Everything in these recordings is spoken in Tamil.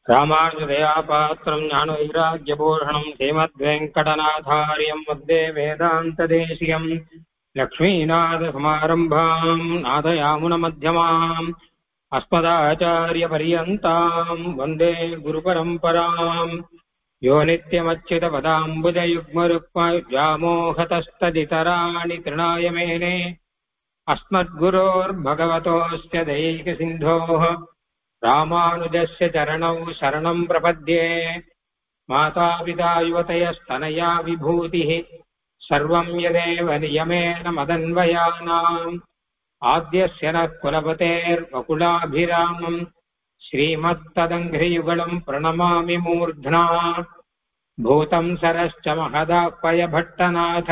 ராமானுஜதயாபாத்திரம் ஞானவைராக்யபூஷணம் ஸ்ரீமத்வேங்கடநாதாரியம் வந்தே வேதாந்ததேசிகம் லக்ஷ்மீநாதசமாரம்பாம் நாதயாமுனமத்தியமாம் அஸ்மதாச்சாரியபரியந்தாம் வந்தே குருபரம்பராம் யோ நித்யமच्युतपदाम्बुजयुग्मरुक्मव्यामोहतस्तदितराणि तृणाय मेने अस्मद्गुरोर्भगवतोऽस्य दैकसिन्धोः रामानुजस्य चरणौ शरणं प्रपद्ये। मातापिता युवतयस्तनया विभूतिः सर्वं यदेव नियमेन मदन्वयानाम् आद्यस्य नः कुलपतेर्वकुलाभिरामम् श्रीमत्तदङ्घ्रियुगलं प्रणमामि मूर्ध्ना। भूतं सरश्च महदाह्वयभट्टनाथ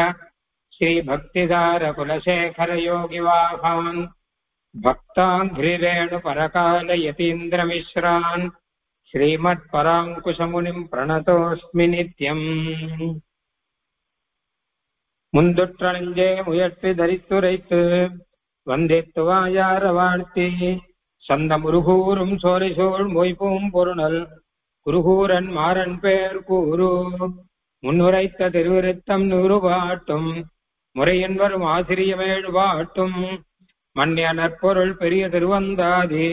श्रीभक्तिदारकुलशेखरयोगिवाहान् भक्ताङ्घ्रिरेणुपरकालयतीन्द्रमिश्रान् श्रीमत्पराङ्कुशमुनिं प्रणतोऽस्मि नित्यम्। முந்துற்றணிஞ்சே முயற்றி தரித்துரைத்து வந்தித்துவாயார வாழ்த்தி சந்த முருகூரும் சோலைசோள் மொய்பூம் பொருணல் குருகூரன் மாறன் பேர் கூறு முன்னுரைத்த திருவிருத்தம் நூறு பாட்டும் முறையின் வரும் ஆசிரியமேழு பாட்டும் மன்னிய நற்பொருள் பெரிய திருவந்தாதி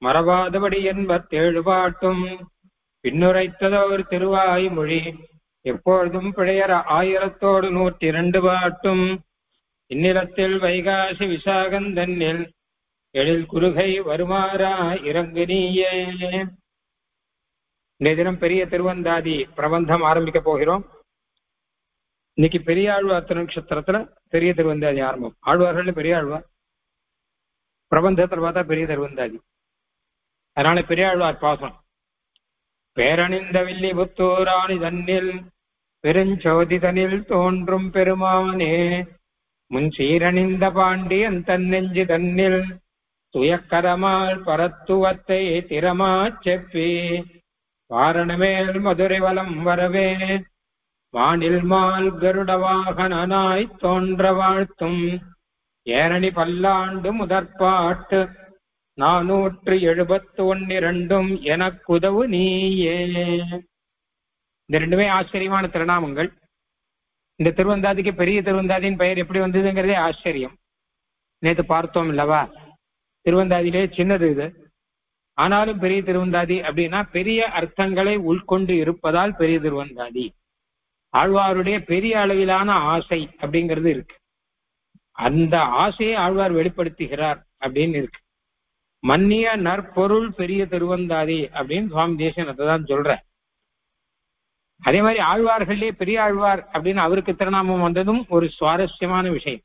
மறவாதபடி 87 பாட்டும் பின்னுரைத்ததோர் திருவாய்மொழி எப்பொழுதும் பிழையற 1102 பாட்டும் இந்நிலத்தில் வைகாசி விசாகந்தன்னில் எழில் குறுகை வருமாறா இறங்கு நீயே. இந்த தினம் பெரிய திருவந்தாதி பிரபந்தம் ஆரம்பிக்க போகிறோம். இன்னைக்கு பெரியாழ்வார் திருநக்ஷத்திரத்துல பெரிய திருவந்தாதி ஆரம்பம். ஆழ்வார்கள் பெரிய ஆழ்வார், பிரபந்தத்தில் பார்த்தா பெரிய திருவந்தாதி. அதனால பெரியாழ்வார் பாசம். பேரணிந்த வில்லி புத்தூராணி தன்னில் பெருஞ்சோதிதனில் தோன்றும் பெருமானே முன் சீரணிந்த பாண்டியன் தன்னெஞ்சு தன்னில் துயக்கரமால் பரத்துவத்தை திறமாச் செப்பி வாரணமேல் மதுரை வலம் வரவே வானில் மால் கருட வாகனாய் தோன்ற வாழ்த்தும் ஏரணி பல்லாண்டு முதற்பாட்டு 471 எனக்குதவு நீயே. இந்த ரெண்டுமே ஆச்சரியமான திருநாமங்கள். இந்த திருவந்தாதிக்கு பெரிய திருவந்தாதியின் பெயர் எப்படி வந்ததுங்கிறதே ஆச்சரியம். நேற்று பார்த்தோம் இல்லவா? திருவந்தாதியிலே சின்னது இது, ஆனாலும் பெரிய திருவந்தாதி அப்படின்னா பெரிய அர்த்தங்களை உள்கொண்டு இருப்பதால் பெரிய திருவந்தாதி. ஆழ்வாருடைய பெரிய அளவிலான ஆசை அப்படிங்கிறது இருக்கு. அந்த ஆசையை ஆழ்வார் வெளிப்படுத்துகிறார் அப்படின்னு இருக்கு. மன்னிய நற்பொருள் பெரிய திருவந்தாதி அப்படின்னு சுவாமி தேசிகன் அதான் சொல்ற. அதே மாதிரி ஆழ்வார்களே பெரிய ஆழ்வார் அப்படின்னு அவருக்கு திருநாமம் வந்ததும் ஒரு சுவாரஸ்யமான விஷயம்.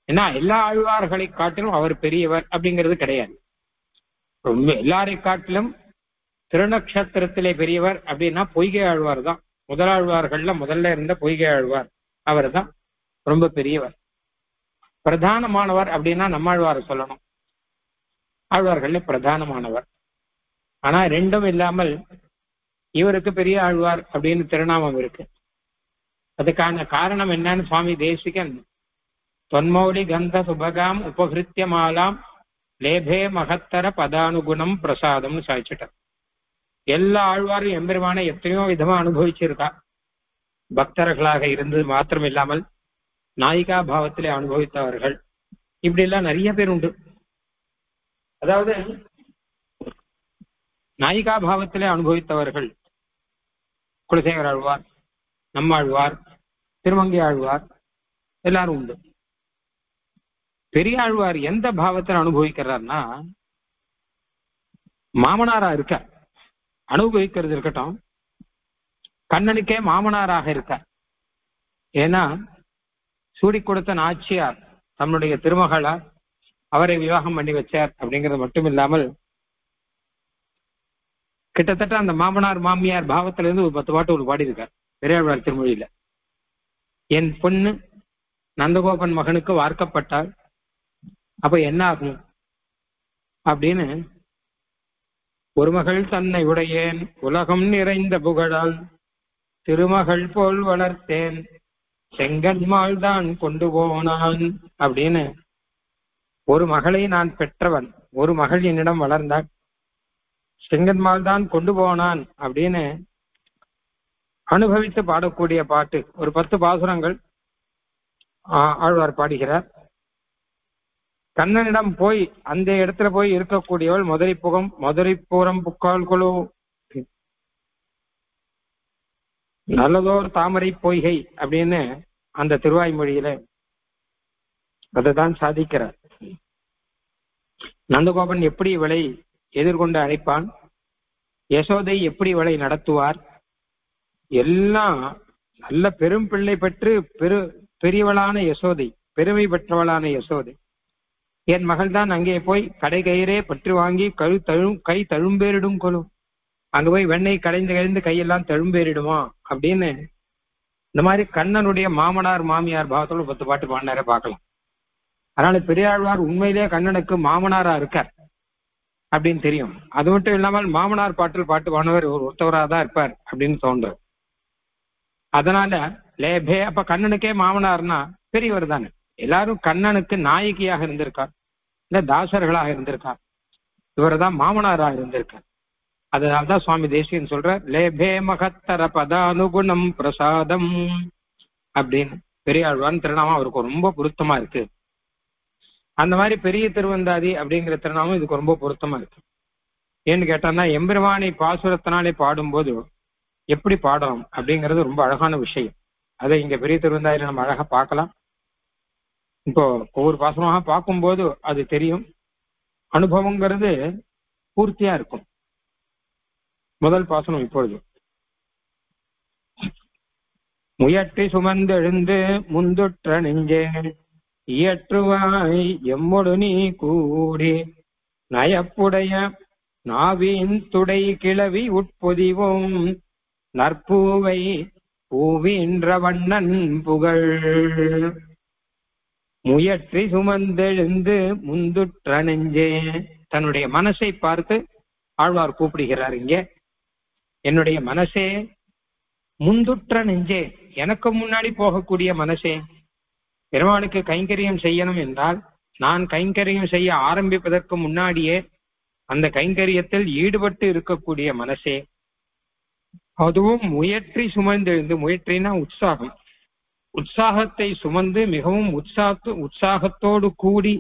ஏன்னா எல்லா ஆழ்வார்களை காட்டிலும் அவர் பெரியவர் அப்படிங்கிறது கிடையாது. ரொம்ப எல்லாரை காட்டிலும் திருநக்ஷத்திரத்திலே பெரியவர் அப்படின்னா பொய்கை ஆழ்வார் தான். முதலாழ்வார்கள்ல முதல்ல இருந்த பொய்கை ஆழ்வார் அவர் தான் ரொம்ப பெரியவர். பிரதானமானவர் அப்படின்னா நம்மாழ்வாரை சொல்லணும். ஆழ்வார்கள்ல பிரதானமானவர். ஆனா ரெண்டும் இல்லாமல் இவருக்கு பெரிய ஆழ்வார் அப்படின்னு திருநாமம் இருக்கு. அதுக்கான காரணம் என்னன்னு சுவாமி தேசிகன் தொன்மௌலி கந்த சுபகாம் உபகிருத்திய மாலாம் லேபே மகத்தர பதானுகுணம் பிரசாதம்னு சாதிச்சிட்டார். எல்லா ஆழ்வாரும் எம்பெருமான எத்தனையோ விதமா அனுபவிச்சிருக்கா. பக்தர்களாக இருந்தது மாத்திரம் இல்லாமல் நாயிகா பாவத்திலே அனுபவித்தவர்கள் இப்படி எல்லாம் நிறைய பேர் உண்டு. அதாவது நாயிகா பாவத்திலே அனுபவித்தவர்கள் குலசேகர ஆழ்வார், நம்மாழ்வார், திருமங்கை ஆழ்வார் எல்லாரும் உண்டு. பெரிய ஆழ்வார் எந்த பாவத்தில் அனுபவிக்கிறார்னா மாமனாரா இருக்க அனுபவிக்கிறது இருக்கட்டும், கண்ணனுக்கே மாமனாராக இருக்க. ஏன்னா சூடி கொடுத்த நாச்சியார் தன்னுடைய திருமகளா அவரை விவாகம் பண்ணி வச்சார் அப்படிங்கிறது மட்டும் இல்லாமல் கிட்டத்தட்ட அந்த மாமனார் மாமியார் பாவத்துல இருந்து ஒரு 10 பாட்டு ஒரு பாடியிருக்கார் பெரியாழ்வார் திருமொழியில. என் பொண்ணு நந்தகோபன் மகனுக்கு வார்க்கப்பட்டாள், அப்ப என்ன ஆகும் அப்படின்னு ஒரு மகள் தன்னை உடையேன் உலகம் நிறைந்த புகழால் திருமகள் போல் வளர்த்தேன் செங்கன்மாள் தான் கொண்டு போனான் அப்படின்னு ஒரு மகளை நான் பெற்றவன், ஒரு மகள் என்னிடம் வளர்ந்தாள், செங்கன்மால் தான் கொண்டு போனான் அப்படின்னு அனுபவித்து பாடக்கூடிய பாட்டு. ஒரு 10 பாசுரங்கள் ஆழ்வார் பாடுகிறார். கண்ணனிடம் போய் அந்த இடத்துல போய் இருக்கக்கூடியவள் மதுரைப்புறம் புக்கால் குழு நல்லதோர் தாமரை பொய்கை அப்படின்னு அந்த திருவாய்மொழியில அதைதான் சாதிக்கிறார். நந்தகோபன் எப்படி இவளை எதிர்கொண்டு அழைப்பான், யசோதை எப்படி இவளை நடத்துவார், எல்லாம் நல்ல பெரும் பிள்ளை பெற்று பெரியவளான யசோதை, பெருமை பெற்றவளான யசோதை, என் மகள் தான் அங்கே போய் கடை கயிறே பற்றி வாங்கி கை தழும்பேறிடும் கொலும், அங்க போய் வெண்ணெய் கடைந்து கையெல்லாம் தழும்பேறிடுமா அப்படின்னு இந்த மாதிரி கண்ணனுடைய மாமனார் மாமியார் பாவத்தோட 10 பாட்டு பாடினார பார்க்கலாம். அதனால பெரியாழ்வார் உண்மையிலே கண்ணனுக்கு மாமனாரா இருக்கார் அப்படின்னு தெரியும். அது மட்டும் இல்லாமல் மாமனார் பாட்டு பாடுவானவர் ஒருத்தவராக தான் இருப்பார் அப்படின்னு தோன்றும். அதனால லேபே அப்ப கண்ணனுக்கே மாமனார்னா பெரியவர் தானே. எல்லாரும் கண்ணனுக்கு நாயகியாக இருந்திருக்கார், இல்ல தாசர்களாக இருந்திருக்கார், இவர் தான் மாமனாராக இருந்திருக்கார். அதனால்தான் சுவாமி தேசிகன் சொல்ற லேபே மகத்தர பதானுகுணம் பிரசாதம் அப்படின்னு பெரியாழ்வான் திருநாமம் அவருக்கு ரொம்ப பொருத்தமா இருக்கு. அந்த மாதிரி பெரிய திருவந்தாதி அப்படிங்கிற திருநாமம் இதுக்கு ரொம்ப பொருத்தமா இருக்கு. ஏன்னு கேட்டான்னா எம்பெருமானை பாசுரத்தினாலே பாடும்போது எப்படி பாடணும் அப்படிங்கிறது ரொம்ப அழகான விஷயம். அதை இங்க பெரிய திருவந்தாதியில நம்ம அழகா பார்க்கலாம். இப்போ ஒவ்வொரு பாசுரமாக பார்க்கும்போது அது தெரியும். அனுபவங்கிறது பூர்த்தியா இருக்கும். முதல் பாசனம் இப்பொழுது முயற்றி சுமந்தெழுந்து முந்துற்ற நெஞ்சே இயற்றுவாய் எம்மொடு நீ கூடி நயப்புடைய நாவின் துடை கிளவி உட்பொதிவோம் நற்பூவை பூவின்ற வண்ணன் புகழ். முயற்றி சுமந்தெழுந்து முந்துற்ற நெஞ்சே, தன்னுடைய மனசை பார்த்து ஆழ்வார் கூப்பிடுகிறார். இங்கே என்னுடைய மனசே, முந்துற்ற நெஞ்சே, எனக்கு முன்னாடி போகக்கூடிய மனசே, பெருமாளுக்கு கைங்கரியம் செய்யணும் என்றால் நான் கைங்கரியம் செய்ய ஆரம்பிப்பதற்கு முன்னாடியே அந்த கைங்கரியத்தில் ஈடுபட்டு இருக்கக்கூடிய மனசே, அதுவும் முயற்றி சுமந்தெழுந்து, முயற்றினா உற்சாகம், உற்சாகத்தை சுமந்து மிகவும் உற்சாகத்தோடு கூடி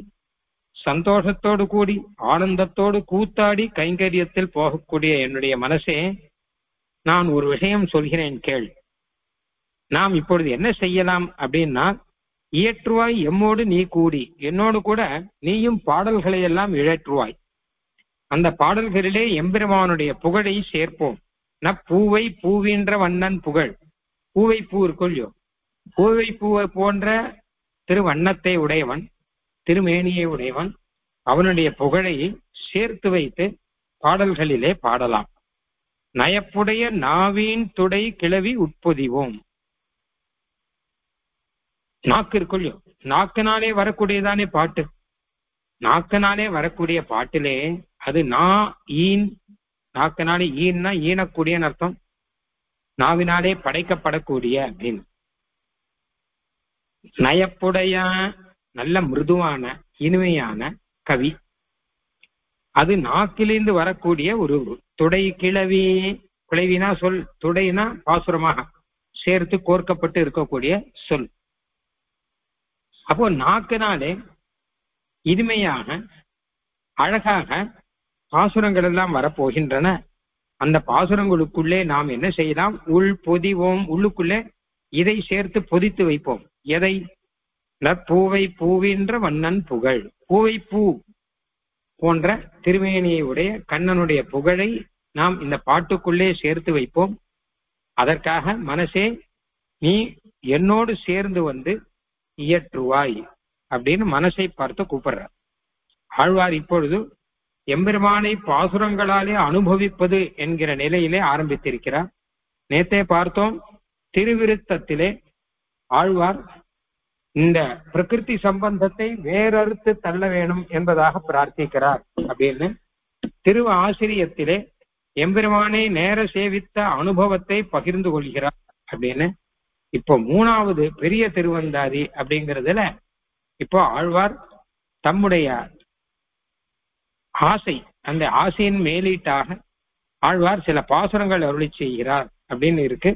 சந்தோஷத்தோடு கூடி ஆனந்தத்தோடு கூத்தாடி கைங்கரியத்தில் போகக்கூடிய என்னுடைய மனசே, நான் ஒரு விஷயம் சொல்கிறேன் கேள். நாம் இப்பொழுது என்ன செய்யலாம் அப்படின்னா, இயற்றுவாய் எம்மோடு நீ கூடி, என்னோடு கூட நீயும் பாடல்களை எல்லாம் இழற்றுவாய். அந்த பாடல்களிலே எம்பெருமானுடைய புகழை சேர்ப்போம். பூவை பூவின்ற வண்ணன் புகழ். பூவை பூ இருக்குல்லையோ, பூவை பூவை போன்ற திருவண்ணத்தை உடையவன், திருமேனியை உடையவன், அவனுடைய புகழை சேர்த்து வைத்து பாடல்களிலே பாடலாம். நயப்புடைய நாவின் துடை கிளவி உட்பொதிவோம். நாக்கு இருக்குல்லையோ, நாக்கினாலே வரக்கூடியதானே பாட்டு. நாக்கினாலே வரக்கூடிய பாட்டிலே அது நாக்கினாலே ஈன்னா ஈனக்கூடியன்னு அர்த்தம், நாவினாலே படைக்கப்படக்கூடிய அப்படின்னு. நயப்புடைய நல்ல மிருதுவான இனிமையான கவி, அது நாக்கிலிருந்து வரக்கூடிய ஒரு துடை கிளவி. கிளவினா சொல், துடைனா பாசுரமாக சேர்த்து கோர்க்கப்பட்டு இருக்கக்கூடிய சொல். அப்போ நாக்கினாலே இனிமையாக அழகாக பாசுரங்கள் எல்லாம் வரப்போகின்றன. அந்த பாசுரங்களுக்குள்ளே நாம் என்ன செய்யலாம், உள் பொதிவோம், உள்ளுக்குள்ளே இதை சேர்த்து பொதித்து வைப்போம். எதை? நற்பூவை பூவின்ற வண்ணன் புகழ். பூவை பூ போன்ற திருமேனியை உடைய கண்ணனுடைய புகழை நாம் இந்த பாட்டுக்குள்ளே சேர்த்து வைப்போம். அதற்காக மனசே நீ என்னோடு சேர்ந்து வந்து இயற்றுவாய் அப்படின்னு மனசை பார்த்து கூப்பிடுற. ஆழ்வார் இப்பொழுது எம்பெருமானை பாசுரங்களாலே அனுபவிப்பது என்கிற நிலையிலே ஆரம்பித்திருக்கிறார். நேத்தே பார்த்தோம், திருவிருத்தத்திலே ஆழ்வார் இந்த பிரகிருதி சம்பந்தத்தை வேறறுத்து தள்ள வேணும் என்பதாக பிரார்த்திக்கிறார் அப்படின்னு. திரு ஆசிரியத்திலே எம்பெருமானை நேர சேவித்த அனுபவத்தை பகிர்ந்து கொள்கிறார் அப்படின்னு. இப்போ 3வது பெரிய திருவந்தாதி அப்படிங்கிறதுல இப்போ ஆழ்வார் தம்முடைய ஆசை, அந்த ஆசையின் மேலீட்டாக ஆழ்வார் சில பாசுரங்கள் அருளி செய்கிறார் அப்படின்னு இருக்கு.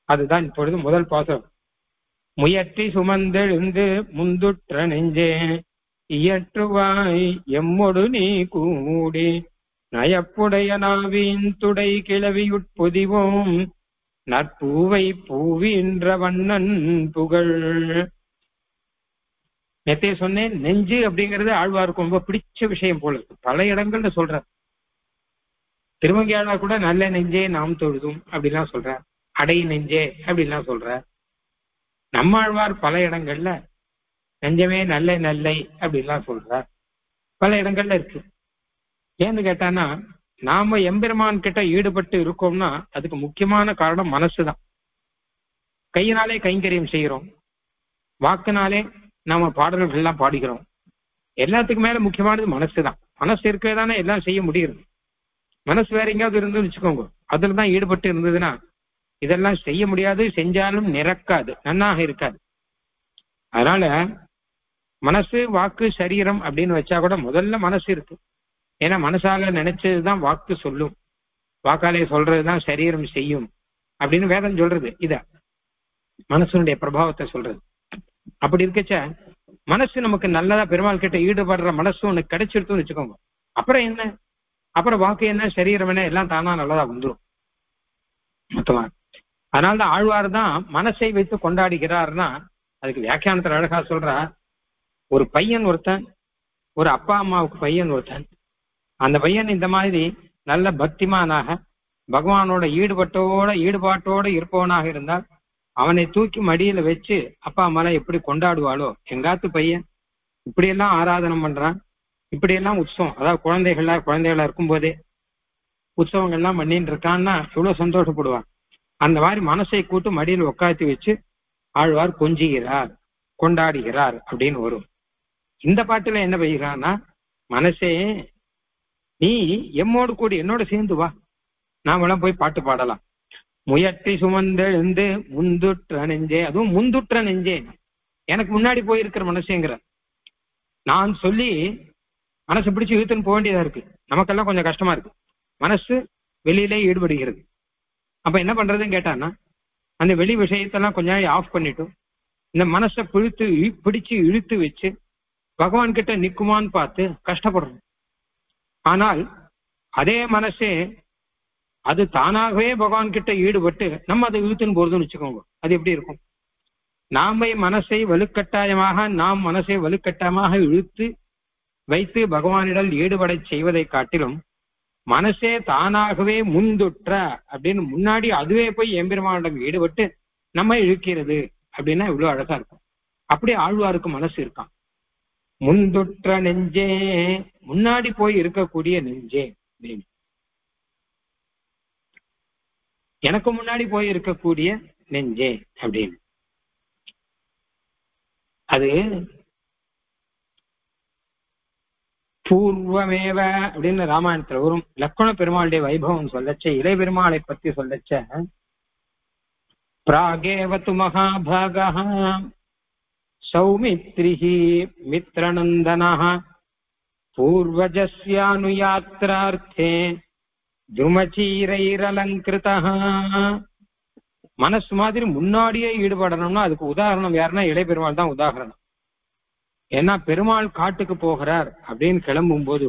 அதுதான் இப்பொழுது முதல் பாசுரம். முயற்றி சுமந்தெழுந்து முந்துற்ற நெஞ்சே இயற்றுவாய் எம்மொடு நீ கூடி நயப்புடைய நாவின் துடை கிளவியுட்பொதிவோம் நற்பூவை பூவின்ற வண்ணன் புகழ். நேத்தே சொன்னேன், நெஞ்சு அப்படிங்கிறது ஆழ்வாருக்கு ரொம்ப பிடிச்ச விஷயம் போல இருக்கு. பல இடங்கள்ல சொல்ற. திருமங்கையாளர் கூட நல்ல நெஞ்சே நாம் தொழுதும் அப்படிலாம் சொல்ற, அடை நெஞ்சே அப்படிலாம் சொல்ற. நம்மாழ்வார் பல இடங்கள்ல நெஞ்சமே நல்ல நல்லை அப்படிலாம் சொல்றார். பல இடங்கள்ல இருக்கு. ஏன்னு கேட்டானா, நாம எம்பெருமான் கிட்ட ஈடுபட்டு இருக்கோம்னா அதுக்கு முக்கியமான காரணம் மனசுதான். கையினாலே கைங்கரியம் செய்கிறோம், வாக்குனாலே நாம பாடல்கள் எல்லாம் பாடிக்கிறோம். எல்லாத்துக்கும் மேல முக்கியமானது மனசுதான். மனசு இருக்கிறதானே எல்லாம் செய்ய முடியுது. மனசு வேற எங்கேயாவது இருந்துன்னு வச்சுக்கோங்க, அதுலதான் ஈடுபட்டு இருந்ததுன்னா இதெல்லாம் செய்ய முடியாது, செஞ்சாலும் நிரக்காது, நன்னாக இருக்காது. அதனால மனசு வாக்கு சரீரம் அப்படின்னு வச்சா கூட முதல்ல மனசு இருக்கு. ஏன்னா மனசால நினைச்சதுதான் வாக்கு சொல்லும், வாக்காலே சொல்றதுதான் சரீரம் செய்யும் அப்படின்னு வேதம் சொல்றது. இத மனசுடைய பிரபாவத்தை சொல்றது. அப்படி இருக்கச்ச மனசு நமக்கு நல்லதா பெருமாள் கிட்ட ஈடுபடுற மனசு உனக்கு கிடைச்சிருக்குன்னு வச்சுக்கோங்க, அப்புறம் என்ன, அப்புறம் வாக்கு என்ன, சரீரம் என்ன, எல்லாம் தானா நல்லதா வந்துடும் மொத்தமா. அதனால்தான் ஆழ்வார் தான் மனசை வைத்து கொண்டாடுகிறார்னா அதுக்கு வியாக்கியானத்தில் அழகா சொல்றா. ஒரு பையன் ஒருத்தன், ஒரு அப்பா அம்மாவுக்கு பையன் ஒருத்தன், அந்த பையன் இந்த மாதிரி நல்ல பக்திமானாக பகவானோட ஈடுபாட்டோட இருப்பவனாக இருந்தால் அவனை தூக்கி மடியில வச்சு அப்பா அம்மாலாம் எப்படி கொண்டாடுவாளோ, எங்காத்து பையன் இப்படியெல்லாம் ஆராதனம் பண்றான், இப்படியெல்லாம் உற்சவம், அதாவது குழந்தைகளா இருக்கும்போதே உற்சவங்கள்லாம் பண்ணிட்டு இருக்கான்னா எவ்வளவு சந்தோஷப்படுவான். அந்த மாதிரி மனசை கூட்டு மடியில் உட்காத்தி வச்சு ஆழ்வார் கொஞ்சுகிறார், கொண்டாடுகிறார் அப்படின்னு வரும். இந்த பாட்டுல என்ன பெய்கிறான்னா, மனசே நீ எம்மோடு கூடி என்னோட சேர்ந்து வா, நாமெல்லாம் போய் பாட்டு பாடலாம். முயற்றி சுமந்தெழுந்து முந்துற்ற நெஞ்சே, அதுவும் முந்துற்ற நெஞ்சே, எனக்கு முன்னாடி போயிருக்கிற மனசேங்கிற. நான் சொல்லி மனசு பிடிச்சு இழுத்துன்னு போக வேண்டியதா இருக்கு. நமக்கெல்லாம் கொஞ்சம் கஷ்டமா இருக்கு, மனசு வெளியிலே ஈடுபடுகிறது. அப்ப என்ன பண்றதுன்னு கேட்டான்னா, அந்த வெளி விஷயத்தெல்லாம் கொஞ்ச நாள் ஆஃப் பண்ணிட்டு இந்த மனசை பிடிச்சு இழுத்து வச்சு பகவான் கிட்ட நிக்குமான்னு பார்த்து கஷ்டப்படுறோம். ஆனால் அதே மனசே அது தானாகவே பகவான் கிட்ட ஈடுபட்டு நம்ம அதை இழுத்துன்னு போறதுன்னு வச்சுக்கோங்க, அது எப்படி இருக்கும்? நாம் மனசை வலுக்கட்டாயமாக இழுத்து வைத்து பகவானிடம் ஈடுபட செய்வதை காட்டிலும் மனசே தானாகவே முந்துற்ற அப்படின்னு முன்னாடி அதுவே போய் எம்பெருமானிடம் ஈடுபட்டு நம்ம இழுக்கிறது அப்படின்னா இவ்வளவு அழகா இருக்கும். அப்படி ஆழ்வாருக்கு மனசு இருக்கான். முந்துற்ற நெஞ்சே, முன்னாடி போய் இருக்கக்கூடிய நெஞ்சே அப்படின்னு, எனக்கு முன்னாடி போய் இருக்கக்கூடிய நெஞ்சே அப்படின்னு. அது பூர்வமேவ அப்படின்னு ராமாயணத்துல வரும். லக்ஷ்மண பெருமாளுடைய வைபவம் சொல்லச்ச, இளைய பெருமாளை பத்தி சொல்லச்ச, பிராகேவது மகாபாகா சௌமித்ரிஹி மித்ரநந்தனஹ பூர்வஜஸ்யானுயாத்ரார்த்தே துமச்சீரைரலங்கிருதஹ. மனசு மாதிரி முன்னாடியே ஈடுபடணும்னா அதுக்கு உதாரணம் யாருன்னா இளைய பெருமாள் தான் உதாரணம். ஏன்னா பெருமாள் காட்டுக்கு போகிறார் அப்படின்னு கிளம்பும் போது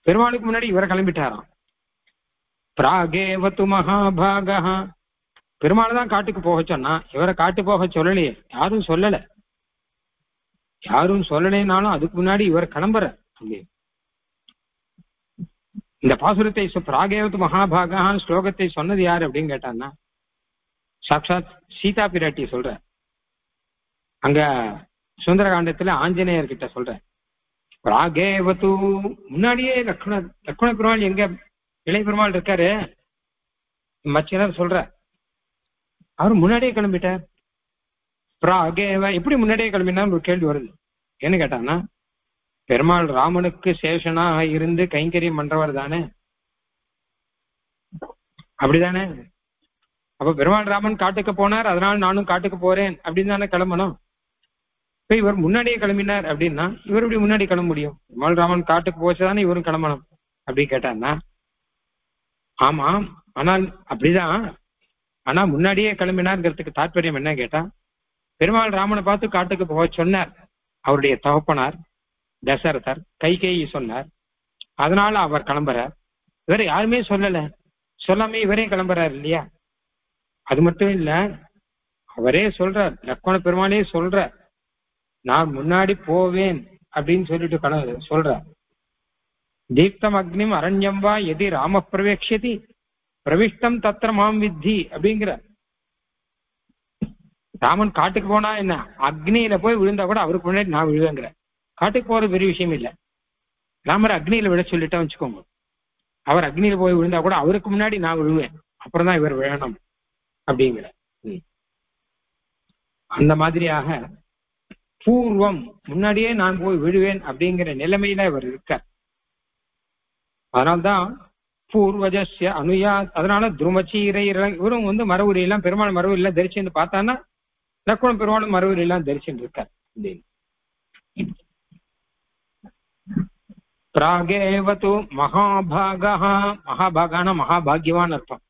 பெருமாளுக்கு முன்னாடி இவரை கிளம்பிட்டாராம். பிராகேவது மகாபாகா, பெருமாள் தான் காட்டுக்கு போக சொன்னா, இவரை காட்டு போக சொல்லலையே, யாரும் சொல்லலைனாலும் அதுக்கு முன்னாடி இவர் கிளம்புற. இந்த பாசுரத்தை பிராகேவது மகாபாகா ஸ்லோகத்தை சொன்னது யாரு அப்படின்னு கேட்டான்னா சாட்சாத் சீதா பிராட்டி சொல்ற. அங்க சுந்தரகாண்டத்துல ஆஞ்சநேயர் கிட்ட சொல்ற, பிராகேவது முன்னாடியே லக்ஷ்மண பெருமாள் எங்க இளைய பெருமாள் இருக்காரு மச்சினர் சொல்ற, அவர் முன்னாடியே கிளம்பிட்டார். பிராகேவ எப்படி முன்னாடியே கிளம்பினான்னு ஒரு கேள்வி வருது. என்ன கேட்டான்னா, பெருமாள் ராமனுக்கு சேஷனாக இருந்து கைங்கரியம் பண்றவர் தானே, அப்படிதானே? அப்ப பெருமாள் ராமன் காட்டுக்கு போனார், அதனால நானும் காட்டுக்கு போறேன் அப்படின்னு தானே கிளம்பணும். இப்ப இவர் முன்னாடியே கிளம்பினார் அப்படின்னா இவர் இப்படி முன்னாடி கிளம்ப முடியும்? பெருமாள் ராமன் காட்டுக்கு போச்சுதானே இவரும் கிளம்பணும் அப்படி கேட்டான்னா, ஆமாம், ஆனால் அப்படிதான். ஆனா முன்னாடியே கிளம்பினார்ங்கிறதுக்கு தாற்பயம் என்ன கேட்டா, பெருமாள் ராமனை பார்த்து காட்டுக்கு போக சொன்னார். அவருடைய தகப்பனார் தசரதர் கைகேயி சொன்னார். அதனால அவர் கிளம்புறார். இவர் யாருமே சொல்லல, சொல்லாம இவரே கிளம்புறாரு இல்லையா? அது மட்டும் இல்ல, அவரே சொல்றார், லக்ஷ்மண பெருமானே சொல்றார், நான் முன்னாடி போவேன் அப்படின்னு சொல்லிட்டு சொல்றார். தீப்தம் அக்னிம் அரண்யம் வா எதி ராம பிரவேக்ஷதி பிரவிஷ்டம் தத்திர மாம் வித்தி அப்படிங்கிற. ராமன் காட்டுக்கு போனா என்ன, அக்னியில போய் விழுந்தா கூட அவருக்கு முன்னாடி நான் விழுவேங்கிற. காட்டுக்கு போறது பெரிய விஷயம் இல்லை. ராமர் அக்னியில விழ சொல்லிட்டா வச்சுக்கோங்க, அவர் அக்னியில போய் விழுந்தா கூட அவருக்கு முன்னாடி நான் விழுவேன், அப்புறம் தான் இவர் விழணும் அப்படிங்கிற. அந்த மாதிரியாக பூர்வம் முன்னாடியே நான் போய் விழுவேன் அப்படிங்கிற நிலைமையில இவர் இருக்கார். அதனால்தான் பூர்வஜஸ்ய அனுயா. அதனால துருமச்சீரை இவரும் மரவுரியெல்லாம் பெருமாள் மரவுரியெல்லாம் தரிச்சுன்னு பார்த்தான்னா லக்ஷ்மண பெருமாளும் மரவுரியெல்லாம் தரிச்சுட்டு இருக்கார் அப்படின்னு. பிராகேவது மகாபாகா. மகாபாகான மகாபாகியவான் அர்த்தம்,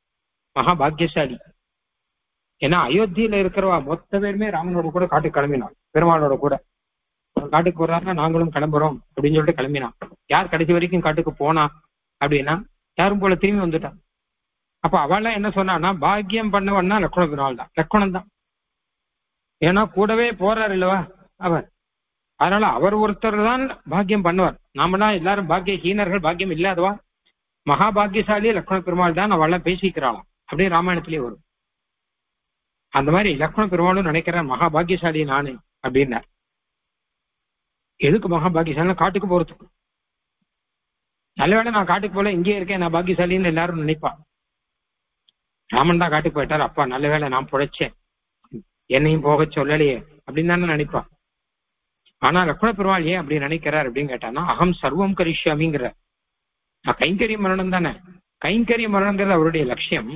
மகாபாகியசாலி. ஏன்னா அயோத்தியில இருக்கிறவா மொத்த பேருமே ராமனோட கூட காட்டுக்கு கிளம்பினான். பெருமாளோட கூட காட்டுக்கு போறாருன்னா நாங்களும் கிளம்புறோம் அப்படின்னு சொல்லிட்டு கிளம்பினான். யார் கடைசி வரைக்கும் காட்டுக்கு போனா அப்படின்னா யாரும் போல திரும்பி வந்துட்டான். அப்ப அவள்லாம் என்ன சொன்னான்னா, பாக்கியம் பண்ணவன்னா லக்ஷ்மண பெருமாள் தான், லக்ஷ்மணன் தான். ஏன்னா கூடவே போறாரு இல்லவா அவர். அதனால அவர் ஒருத்தர் தான் பாக்கியம் பண்ணுவார். நாமெல்லாம் எல்லாரும் பாக்கிய ஹீனர்கள், பாக்கியம் இல்லாதவா. மகாபாகியசாலியே லக்ஷ்மண பெருமாள் தான் அவள்லாம் பேசிக்கிறாளாம். அப்படியே ராமாயணத்திலேயே வரும். அந்த மாதிரி லக்ஷ்மண பெருமாளும் நினைக்கிறேன் மகாபாகியசாலி நானு அப்படின்னார். எதுக்கு மகாபாகியசாலி? காட்டுக்கு போறதுக்கு. நல்லவேளை நான் காட்டுக்கு போல இங்கே இருக்கேன், நான் பாக்கியசாலின்னு எல்லாரும் நினைப்பா. ராமன் தான் காட்டுக்கு போயிட்டார், அப்பா நல்ல வேளை நான் பிழைச்சேன், என்னையும் போக சொல்லலையே அப்படின்னு தானே நினைப்பா. ஆனா லக்ஷ்மண பெருமாள் ஏன் அப்படி நினைக்கிறார் அப்படின்னு கேட்டான்னா, அகம் சர்வம் கரிஷ்யாமிங்கிற. நான் கைங்கரிய மரணம் தானே, கைங்கரிய மரணங்கிறது அவருடைய லட்சியம்.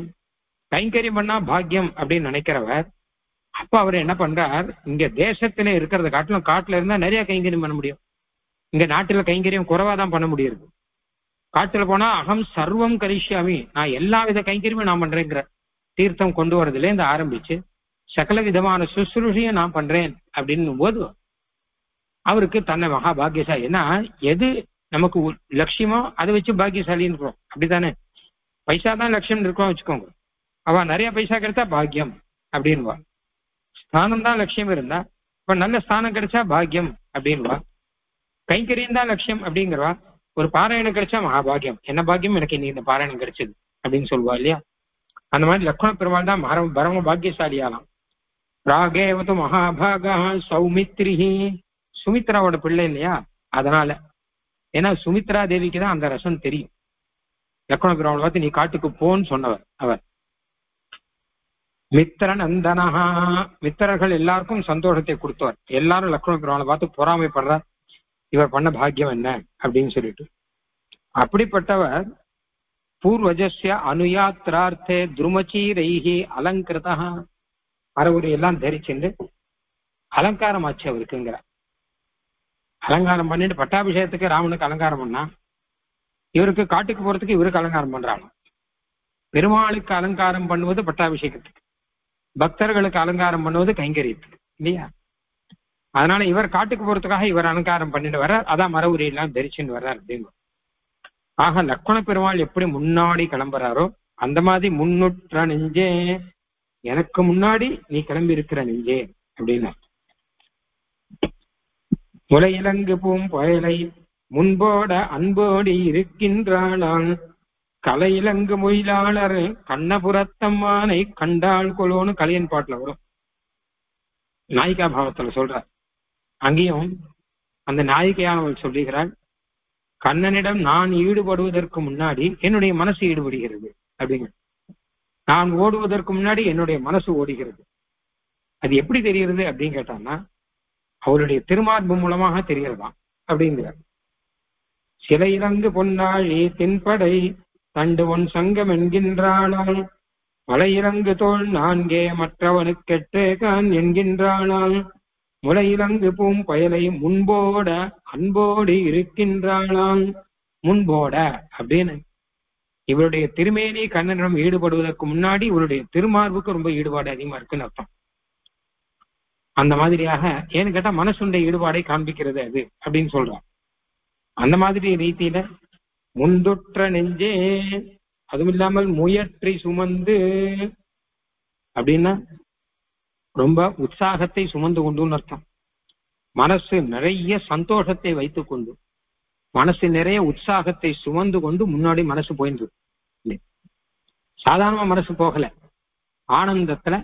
கைங்கரியம் பண்ணா பாக்கியம் அப்படின்னு நினைக்கிறவர். அப்ப அவர் என்ன பண்றார், இங்க தேசத்துல இருக்கிறத காட்டிலும் காட்டுல இருந்தா நிறைய கைங்கரியம் பண்ண முடியும். இங்க நாட்டுல கைங்கரியம் குறைவாதான் பண்ண முடியுது. காட்டுல போனா அகம் சர்வம் கரிஷ்யாமி, நான் எல்லா வித கைங்கரியமும் நான் பண்றேங்கிற. தீர்த்தம் கொண்டு வரதுல இருந்து ஆரம்பிச்சு சகல விதமான சுசுருஷையும் நான் பண்றேன் அப்படின்னும் போது அவருக்கு தன்னை மகா பாக்கியசாலி. ஏன்னா எது நமக்கு லட்சியமோ அதை வச்சு பாக்கியசாலின்னு இருக்கிறோம், அப்படித்தானே? பைசா தான் லட்சியம் இருக்கோம் வச்சுக்கோங்க. அவ நிறைய பைசா கிடைச்சா பாக்கியம் அப்படின்வா. ஸ்தானம் தான் லட்சியம் இருந்தா இப்ப நல்ல ஸ்தானம் கிடைச்சா பாக்கியம் அப்படின்வா. கைங்கரியம் தான் லட்சியம் அப்படிங்கிறவா. ஒரு பாராயணம் கிடைச்சா மகாபாகியம், என்ன பாக்கியம் எனக்கு இன்னைக்கு இந்த பாராயணம் கிடைச்சது அப்படின்னு சொல்லுவா இல்லையா? அந்த மாதிரி லக்ஷ்மண பெருமாள் தான் பரம பாக்கியசாலியாலாம். ராகேவது மகாபாகா சௌமித்ரிஹி. சுமித்ராவோட பிள்ளை இல்லையா, அதனால. ஏன்னா சுமித்ரா தேவிக்கு தான் அந்த ரசம் தெரியும். லக்ஷ்மண பெருமாள் பார்த்து நீ காட்டுக்கு போன்னு சொன்னவர் அவர். மித்திரநந்தனஹா. மித்திரர்கள் எல்லாருக்கும் சந்தோஷத்தை கொடுத்தவர். எல்லாரும் லக்ஷ்மண பெருமாளை பார்த்து பொறாமைப்படுறார், இவர் பண்ண பாக்கியம் என்ன அப்படின்னு சொல்லிட்டு. அப்படிப்பட்டவர் பூர்வஜஸ்ய அனுயாத்ரார்த்தே துருமச்சீரைஹி அலங்கிருதா. மரவுரி எல்லாம் தரிச்சுண்டு அலங்காரம் ஆச்சு அவருக்குங்கிற. அலங்காரம் பண்ணிட்டு பட்டாபிஷேகத்துக்கு ராமனுக்கு அலங்காரம் பண்ணா, இவருக்கு காட்டுக்கு போறதுக்கு இவருக்கு அலங்காரம் பண்றாங்க. பெருமாளுக்கு அலங்காரம் பண்ணுவது பட்டாபிஷேகத்துக்கு, பக்தர்களுக்கு அலங்காரம் பண்ணுவது கைங்கரியத்துக்கு இல்லையா? அதனால இவர் காட்டுக்கு போறதுக்காக இவர் அலங்காரம் பண்ணிட்டு வர்றார். அதான் மரவுரி எல்லாம் தரிச்சுன்னு வர்றார் அப்படின்னு. ஆக லக்ஷ்மண பெருமாள் எப்படி முன்னாடி கிளம்புறாரோ அந்த மாதிரி முன்னுற்ற நெஞ்சே, எனக்கு முன்னாடி நீ கிளம்பி இருக்கிற நெஞ்சே அப்படின்னா. முளையிலங்கு பூம் புயலை முன்போட அன்போடி இருக்கின்றாளான் கலையிலங்கு மொயிலாளர் கண்ணபுரத்தம்மானை கண்டாள் கொலோன்னு கலையன் பாட்டுல வரும். நாயிகா பாவத்துல சொல்ற. அங்கேயும் அந்த நாயிகையானவள் சொல்லுகிறாள், கண்ணனிடம் நான் ஈடுபடுவதற்கு முன்னாடி என்னுடைய மனசு ஈடுபடுகிறது அப்படிங்க. நான் ஓடுவதற்கு முன்னாடி என்னுடைய மனசு ஓடுகிறது. அது எப்படி தெரிகிறது அப்படின்னு கேட்டான்னா, அவருடைய திருமார்பு மூலமாக தெரிகிறதாம் அப்படிங்கிறார். சிலையிலங்கு பொன்னாழி தென்படை தண்டு ஒன் சங்கம் என்கின்றாளால் மலையிலங்கு தோல் நான்கே மற்றவனுக்கெட்டேகான் என்கின்றாளால் முளையிலங்கு பூம் பயலை முன்போட அன்போடு இருக்கின்றாளாம். முன்போட அப்படின்னு இவருடைய திருமேனி கண்ணனிடம் ஈடுபடுவதற்கு முன்னாடி இவருடைய திருமார்புக்கு ரொம்ப ஈடுபாடு அதிகமா இருக்குன்னு அர்த்தம். அந்த மாதிரியாக ஏன்னு கேட்டா மனசுடைய ஈடுபாடை காண்பிக்கிறது அது அப்படின்னு சொல்றான். அந்த மாதிரி ரீதியில முந்துற்ற நெஞ்சே, அதுவும் இல்லாமல் முயற்றி சுமந்து அப்படின்னா ரொம்ப உற்சாகத்தை சுமந்து கொண்டுன்னு அர்த்தம். மனசு நிறைய சந்தோஷத்தை வைத்துக் கொண்டு, மனசு நிறைய உற்சாகத்தை சுமந்து கொண்டு முன்னாடி மனசு போயிட்டு. சாதாரண மனசு போகல, ஆனந்தத்துல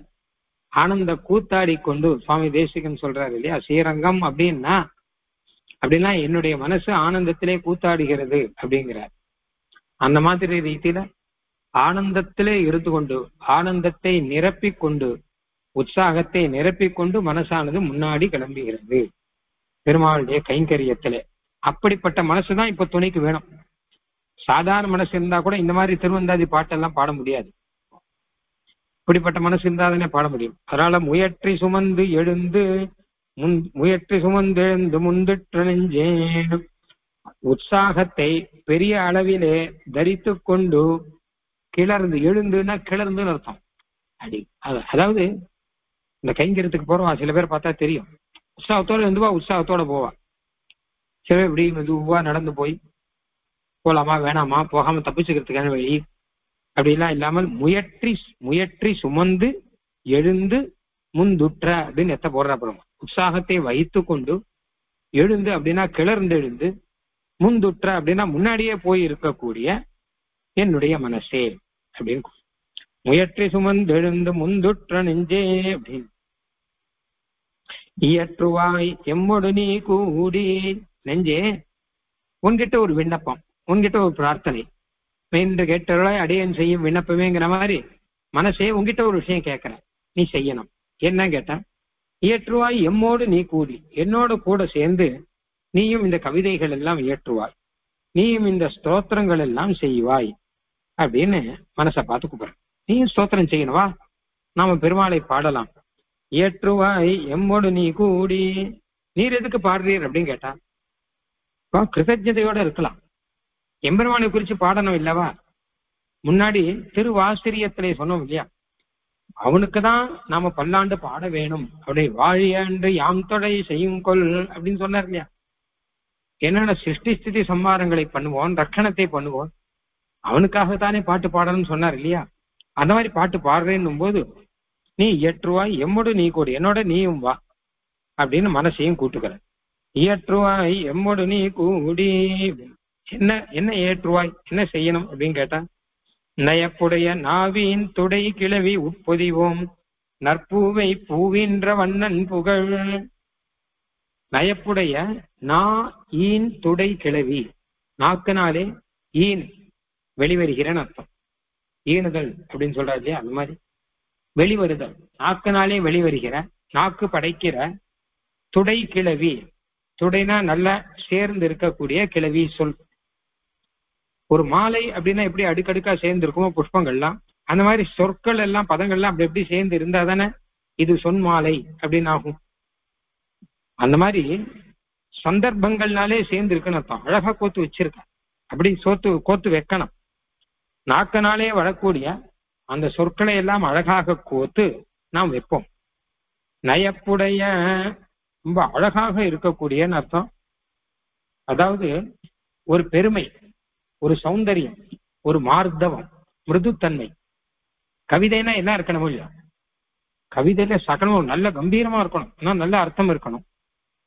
ஆனந்த கூத்தாடி கொண்டு சுவாமி தேசிகன் சொல்றாரு இல்லையா, ஸ்ரீரங்கம் அப்படின்னா என்னுடைய மனசு ஆனந்தத்திலே கூத்தாடுகிறது அப்படிங்கிறார். அந்த மாதிரி ரீதியில ஆனந்தத்திலே இருந்து கொண்டு, ஆனந்தத்தை நிரப்பிக் கொண்டு, உற்சாகத்தை நிரப்பிக் கொண்டு மனசானது முன்னாடி கிளம்புகிறது பெருமாளுடைய கைங்கரியத்திலே. அப்படிப்பட்ட மனசுதான் இப்ப துணைக்கு வேணும். சாதாரண மனசு இருந்தா கூட இந்த மாதிரி திருவந்தாதி பாட்டெல்லாம் பாட முடியாது. இப்படிப்பட்ட மனசு இருந்தாதானே பாட முடியும். அதனால முயற்றி சுமந்து எழுந்து முயற்றி சுமந்து எழுந்து முந்துற்ற நெஞ்சே, உற்சாகத்தை பெரிய அளவிலே தரித்து கொண்டு கிளர்ந்து, எழுந்துன்னா கிளர்ந்துன்னு அர்த்தம். அதாவது இந்த கைங்கரியத்துக்கு போறவா சில பேர் பார்த்தா தெரியும், உற்சாகத்தோட இருந்துவா, உற்சாகத்தோட போவா. சில பேர் இப்படி மெதுவா நடந்து போய் போலாமா வேணாமா, போகாம தப்பிச்சுக்கிறதுக்கான வழி அப்படிலாம் இல்லாமல் முயற்றி சுமந்து எழுந்து முந்துற்ற அப்படின்னு எத்த போடுற அப்புறம் உற்சாகத்தை வைத்து கொண்டு, எழுந்து அப்படின்னா கிளர்ந்து எழுந்து, முந்துற்ற அப்படின்னா முன்னாடியே போய் இருக்கக்கூடிய என்னுடைய மனசே அப்படின்னு. முயற்றி சுமந்து எழுந்து முந்துற்ற நெஞ்சே அப்படின்னு. இயற்றுவாய் எம்மொடு நீ கூடி, நெஞ்சே உன்கிட்ட ஒரு விண்ணப்பம், உன்கிட்ட ஒரு பிரார்த்தனை, என்று கேட்டவர்களாய் அடியன் செய்யும் விண்ணப்பமேங்கிற மாதிரி மனசே உன்கிட்ட ஒரு விஷயம் கேட்கிறேன், நீ செய்யணும். என்ன கேட்டா, இயற்றுவாய் எம்மோடு நீ கூடி, என்னோட கூட சேர்ந்து நீயும் இந்த கவிதைகள் எல்லாம் இயற்றுவாய், நீயும் இந்த ஸ்தோத்திரங்கள் எல்லாம் செய்வாய் அப்படின்னு மனசை பார்த்து கூப்பிடுறேன். நீயும் ஸ்தோத்திரம் செய்யணுவா, நாம பெருமாளை பாடலாம். இயற்றுவாய் எம்மோடு நீ கூடி, நீர் எதுக்கு பாடுறீர் அப்படின்னு கேட்டா, கிருதஜதையோட இருக்கலாம். எம்பெருமானை குறிச்சு பாடணும் இல்லவா? முன்னாடி திருவாசிரியத்திலே சொன்னோம் இல்லையா, அவனுக்குதான் நாம பல்லாண்டு பாட வேணும் அப்படி, வாழியன்று யாம் தொடை செய்யும் கொள் அப்படின்னு சொன்னார் இல்லையா. என்னென்ன சிருஷ்டி ஸ்திதி சம்மாரங்களை பண்ணுவோம், ரட்சணத்தை பண்ணுவோம், அவனுக்காகத்தானே பாட்டு பாடணும்னு சொன்னார் இல்லையா. அந்த மாதிரி பாட்டு பாடுறேன்னும் போது நீ இயற்றுவாய் எம்மோடு நீ கூடி, என்னோட நீயும் வா அப்படின்னு மனசையும் கூட்டுக்கிற. இயற்றுவாய் எம்மோடு நீ கூடி, என்ன என்ன ஏற்றுவாய், என்ன செய்யணும் அப்படின்னு கேட்டா, நயப்புடைய நாவின் துடை கிளவி உட்பொதிவோம் நற்பூவை பூவின்ற வண்ணன் புகழ். நயப்புடைய நா ஈன் துடை கிளவி, நாக்குனாலே ஈன் வெளிவருகிறன்னு அர்த்தம். ஈனுதல் அப்படின்னு சொல்றாரு இல்லையா, அந்த மாதிரி வெளிவருதல், நாக்குனாலே வெளிவருகிற, நாக்கு படைக்கிற துடை கிளவி. துடைனா நல்லா சேர்ந்து இருக்கக்கூடிய கிளவி சொல். ஒரு மாலை அப்படின்னா எப்படி அடுக்கடுக்கா சேர்ந்து இருக்குமோ புஷ்பங்கள்லாம், அந்த மாதிரி சொற்கள் எல்லாம் பதங்கள்லாம் அப்படி எப்படி சேர்ந்து இருந்தா தானே இது சொன் மாலை அப்படின்னு ஆகும். அந்த மாதிரி சந்தர்ப்பங்கள்னாலே சேர்ந்து இருக்குன்னு அர்த்தம். அழகா கோத்து வச்சிருக்க, அப்படி கோத்து வைக்கணும். நாக்கனாலே வரக்கூடிய அந்த சொற்களை எல்லாம் அழகாக கோத்து நாம் வைப்போம். நயப்புடைய ரொம்ப அழகாக இருக்கக்கூடியன்னு அர்த்தம். அதாவது ஒரு பெருமை, ஒரு சௌந்தரியம், ஒரு மார்த்தவம், மிருதுத்தன்மை. கவிதைனா என்ன இருக்கணும் இல்லையா, கவிதையில சகலம் நல்ல கம்பீரமா இருக்கணும், நல்ல அர்த்தம் இருக்கணும்,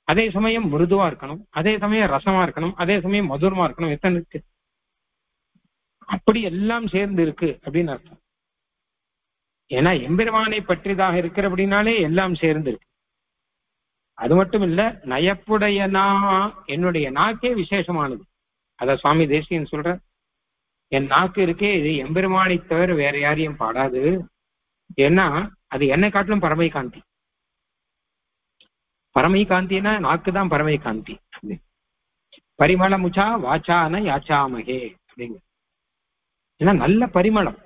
அதே சமயம் மிருதுவா இருக்கணும், அதே சமயம் ரசமா இருக்கணும், அதே சமயம் மதுரமா இருக்கணும். எத்தனை இருக்கு, அப்படி எல்லாம் சேர்ந்து இருக்கு அப்படின்னு அர்த்தம். ஏன்னா எம்பெருமானை பற்றிதாக இருக்கிற அப்படின்னாலே எல்லாம் சேர்ந்து இருக்கு. அது மட்டும் இல்ல, நயப்புடைய நா, என்னுடைய நாக்கே விசேஷமானது. அத சுவாமி தேசிகன் சொல்ற, என் நாக்கு இருக்கே இது எம்பெருமானை தவிர வேற யாரையும் பாடாது. ஏன்னா அது என்னை காட்டிலும் பரமை காந்தி. பரமை காந்தினா நாக்கு தான் பரமை காந்தி. பரிமளமுச்சா வாச்சான யாச்சாமகே அப்படிங்க. ஏன்னா நல்ல பரிமளம்.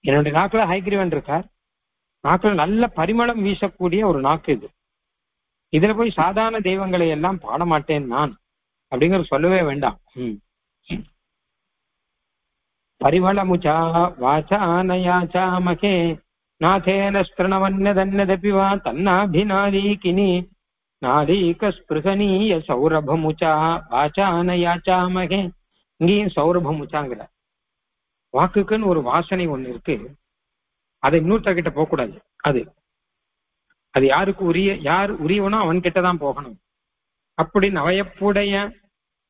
என்னுடைய நாக்குல ஹைகிரீவன் இருக்கார், நாக்குல நல்ல பரிமளம் வீசக்கூடிய ஒரு நாக்கு இது. இதுல போய் சாதாரண தெய்வங்களை எல்லாம் பாட மாட்டேன் நான் அப்படிங்கிற சொல்லவே வேண்டாம். பரிமளமுச்சா வாசானயாச்சாமகே நாதேன ஸ்திரணவன்யதன்யதபி வா தன்னாபிநாதீகினி நாதீகஸ்பிருகணீய சௌரபமுச்சா வாசானயாச்சாமகே. இங்கேயும் சௌரபமுச்சாங்கிற வாக்குக்குன்னு ஒரு வாசனை ஒண்ணு இருக்கு. அதை இன்னொருத்தர்கிட்ட போகக்கூடாது. அது அது யாருக்கு யார் உரியவனோ அவன் கிட்டதான் போகணும். அப்படி நவயப்புடைய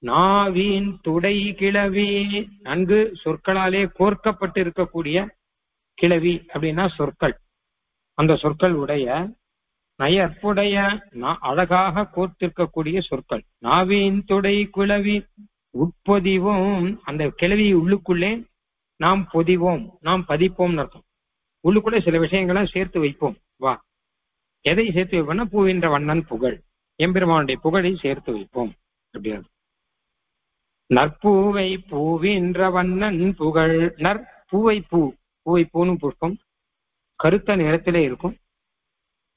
நாவின் துடை கிளவி, நன்கு சொற்களாலே கோர்க்கப்பட்டு இருக்கக்கூடிய கிளவி அப்படின்னா சொற்கள். அந்த சொற்கள் உடைய நயற்புடைய அழகாக கோர்த்திருக்கக்கூடிய சொற்கள். நாவின் துடை கிளவி உட்பொதிவோம், அந்த கிளவி உள்ளுக்குள்ளே நாம் பொதிவோம், நாம் பதிப்போம்னு அர்த்தம். உள்ளுக்குள்ளே சில விஷயங்களை சேர்த்து வைப்போம். வா, எதை சேர்த்து வைப்போம்னா பூவின்ற வண்ணன் புகழ், எம்பெருமானுடைய புகழை சேர்த்து வைப்போம் அப்படியாது. நற்பூவை பூவின்ற வண்ணன் புகழ். நற்பூவை பூவை பூன்னு புஷ்பம் கருத்த நிறத்திலே இருக்கும்.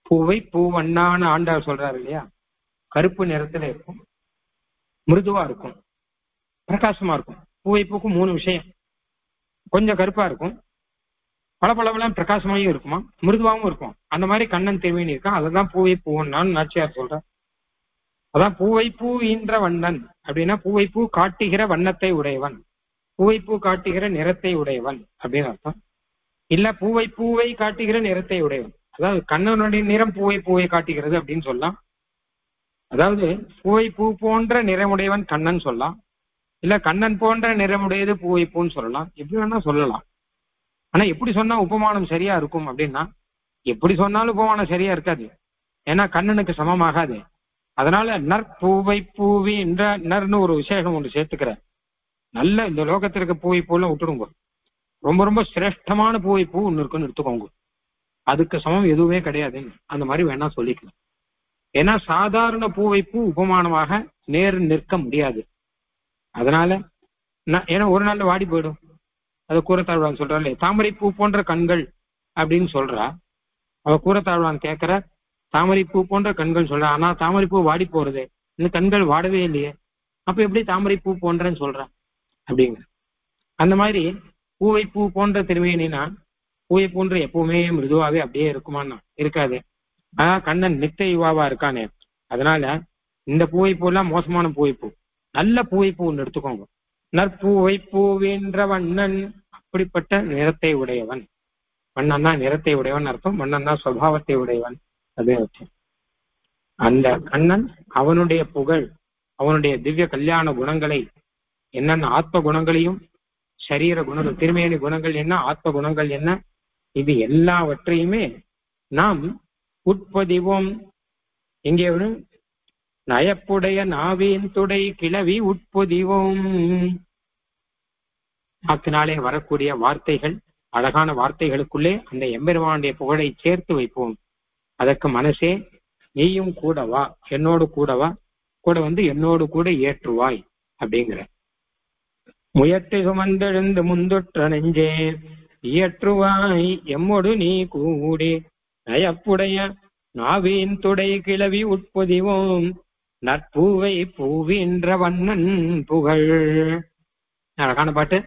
பூவை பூவண்ணான ஆண்டார் சொல்றாரு இல்லையா, கருப்பு நிறத்துல இருக்கும், மிருதுவா இருக்கும், பிரகாசமா இருக்கும். பூவை பூக்கு 3 விஷயம். கொஞ்சம் கருப்பா இருக்கும், பளபளவெல்லாம் பிரகாசமாயும் இருக்குமா, மிருதுவாகவும் இருக்கும். அந்த மாதிரி கண்ணன் திருமேனி இருக்கான். அதுதான் பூவை பூவண்ணான்னு நாச்சியார் சொல்ற. அதான் பூவை பூவின்ற வண்ணன் அப்படின்னா பூவை பூ காட்டுகிற வண்ணத்தை உடையவன், பூவை பூ காட்டுகிற நிறத்தை உடையவன் அப்படின்னு அர்த்தம். இல்ல பூவை பூவை காட்டுகிற நிறத்தை உடையவன், அதாவது கண்ணனுடைய நிறம் பூவை பூவை காட்டுகிறது அப்படின்னு சொல்லலாம். அதாவது பூவை பூ போன்ற நிறமுடையவன் கண்ணன் சொல்லலாம். இல்ல கண்ணன் போன்ற நிறமுடையது பூவை பூன்னு சொல்லலாம். எப்படி வேணா சொல்லலாம். ஆனா எப்படி சொன்னா உபமானம் சரியா இருக்கும் அப்படின்னா, எப்படி சொன்னாலும் உபமானம் சரியா இருக்காது. ஏன்னா கண்ணனுக்கு சமமாகாது. அதனால நற்பூவை பூவி என்ற நர்னு ஒரு விசேஷம் ஒன்று சேர்த்துக்கிற. நல்ல இந்த லோகத்திற்கு பூவை பூலாம் விட்டுடுங்க. ரொம்ப ரொம்ப சிரேஷ்டமான பூவை பூ ஒன்று இருக்குன்னு எடுத்துக்கோங்க. அதுக்கு சமம் எதுவுமே கிடையாதுன்னு அந்த மாதிரி வேணா சொல்லிக்கலாம். ஏன்னா சாதாரண பூவை பூ உபமானமாக நேர் நிற்க முடியாது. அதனால ஏன்னா ஒரு நாள் வாடி போயிடும். அது கூரத்தாழ்வான் சொல்றாள், தாமரை பூ போன்ற கண்கள் அப்படின்னு சொல்றா. அவ கூரத்தாழ்வான் கேட்கிற, தாமரை பூ போன்ற கண்கள் சொல்ற, ஆனா தாமரை பூ வாடி போறது, இந்த கண்கள் வாடவே இல்லையே, அப்ப எப்படி தாமரை பூ போன்றன்னு சொல்ற அப்படிங்க. அந்த மாதிரி பூவை பூ போன்ற திருமேனினா பூவை போன்ற எப்பவுமே மிருதுவாவே அப்படியே இருக்குமான்னா இருக்காது. ஆனா கண்ணன் நித்திய யுவாவா இருக்கானே, அதனால இந்த பூவை பூ எல்லாம் மோசமான பூவை பூ. நல்ல பூவை பூ ஒன்று எடுத்துக்கோங்க. நற்பூவை பூவின்ற வண்ணன், அப்படிப்பட்ட நிறத்தை உடையவன். வண்ணன் தான் நிறத்தை உடையவன் அர்த்தம். வண்ணன் தான் சுபாவத்தை உடையவன் அதே அர்த்தம். அந்த கண்ணன் அவனுடைய புகழ், அவனுடைய திவ்ய கல்யாண குணங்களை, என்னென்ன ஆத்ம குணங்களையும் சரீர குணங்கள், திருமேனி குணங்கள் என்ன, ஆத்ம குணங்கள் என்ன, இது எல்லாவற்றையுமே நாம் உட்பதிவோம். எங்கே நயப்புடைய நாவின் துடை கிளவி உட்பொதிவோம். நாக்கினாலே வரக்கூடிய வார்த்தைகள், அழகான வார்த்தைகளுக்குள்ளே அந்த எம்பெருமானுடைய புகழை சேர்த்து வைப்போம். அதற்கு மனசே நீயும் கூடவா, என்னோடு கூடவா, கூட வந்து என்னோடு கூட ஏற்றுவாய் அப்படிங்கிற. முயற்று சுமந்தெழுந்து முந்தொற்ற நெஞ்சே இயற்றுவாய் எம்மொடு நீ கூடி நயப்புடைய நாவின் துடை கிளவி உட்பொதிவோம் நற்பூவை பூவின்ற வண்ணன் புகழ். அழகான பாட்டு.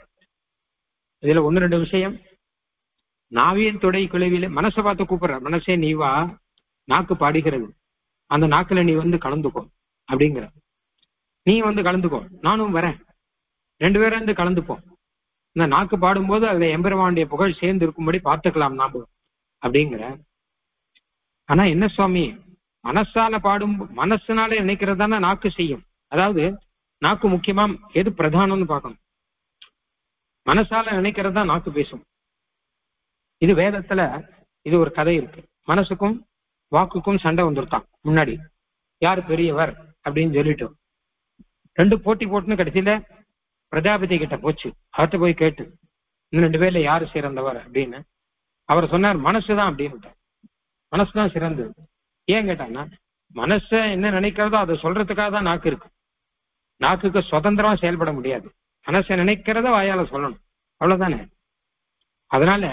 இதுல 1-2 விஷயம். நாவின் துடை கிளவியில மனசை பார்த்து கூப்பிடுற, மனசே நீ வா, நாக்கு பாடுகிறது, அந்த நாக்குல நீ வந்து கலந்துக்கோ அப்படிங்கிற. நீ வந்து கலந்துக்கோ, நானும் வரேன், 2 பேரும் வந்து கலந்துப்போம். இந்த நாக்கு பாடும்போது அதுல எம்பெருமானுடைய புகழ் சேர்ந்து இருக்கும்படி பார்த்துக்கலாம் நாம அப்படிங்கிற. ஆனா என்ன சுவாமி, மனசால பாடும், மனசுனால நினைக்கிறது தானே நாக்கு செய்யும். அதாவது நாக்கு முக்கியமா எது பிரதானம்னு பார்க்கணும். மனசால நினைக்கிறது தான் நாக்கு பேசும். இது வேதத்துல இது ஒரு கதை இருக்கு. மனசுக்கும் வாக்குக்கும் சண்டை வந்துருத்தான் முன்னாடி, யார் பெரியவர் அப்படின்னு சொல்லிட்டு 2 போட்டி போட்டுன்னு கடைசியில பிரஜாபதி கிட்ட போச்சு. அவர்கிட்ட போய் கேட்டு, இன்னும் 2 பேர்ல யாரு சிறந்தவர் அப்படின்னு. அவர் சொன்னார் மனசுதான் அப்படின்னு. மனசுதான் சிறந்தது. ஏன் கேட்டாங்கன்னா, மனச என்ன நினைக்கிறதோ அதை சொல்றதுக்காக தான் நாக்கு இருக்கு. நாக்குக்கு சுதந்திரமா செயல்பட முடியாது. மனசை நினைக்கிறத வாயால சொல்லணும், அவ்வளவுதானே. அதனால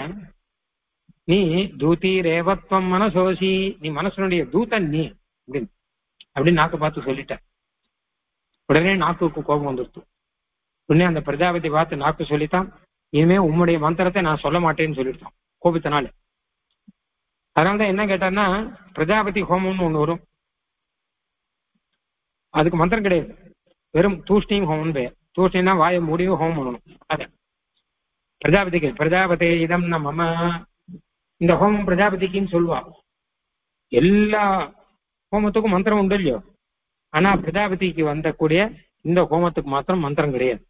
நீ தூதி ரேவத்வம் மனசோசி, நீ மனசனுடைய தூதன் நீ அப்படின்னு நாக்கு பார்த்து சொல்லிட்ட. உடனே நாக்குக்கு கோபம் வந்துருச்சு. உடனே அந்த பிரஜாபதி பார்த்து நாக்கு சொல்லித்தான், இனிமே உம்முடைய மந்திரத்தை நான் சொல்ல மாட்டேன்னு சொல்லிட்டோம் கோபித்தனால. அதனாலதான் என்ன கேட்டான்னா பிரஜாபதி ஹோமம்னு ஒண்ணு வரும். அதுக்கு மந்திரம் கிடையாது, வெறும் தூஷ்ணீம் ஹோமம் பேர். தூஷ்ணின்னா வாயை மூடியும் ஹோமம் பண்ணணும். அது பிரஜாபதிக்கு பிரஜாபதி இதம் நம்ம இந்த ஹோமம் பிரஜாபதிக்குன்னு சொல்லுவா. எல்லா ஹோமத்துக்கும் மந்திரம் உண்டு இல்லையோ, ஆனா பிரஜாபதிக்கு வந்தக்கூடிய இந்த ஹோமத்துக்கு மாத்திரம் மந்திரம் கிடையாது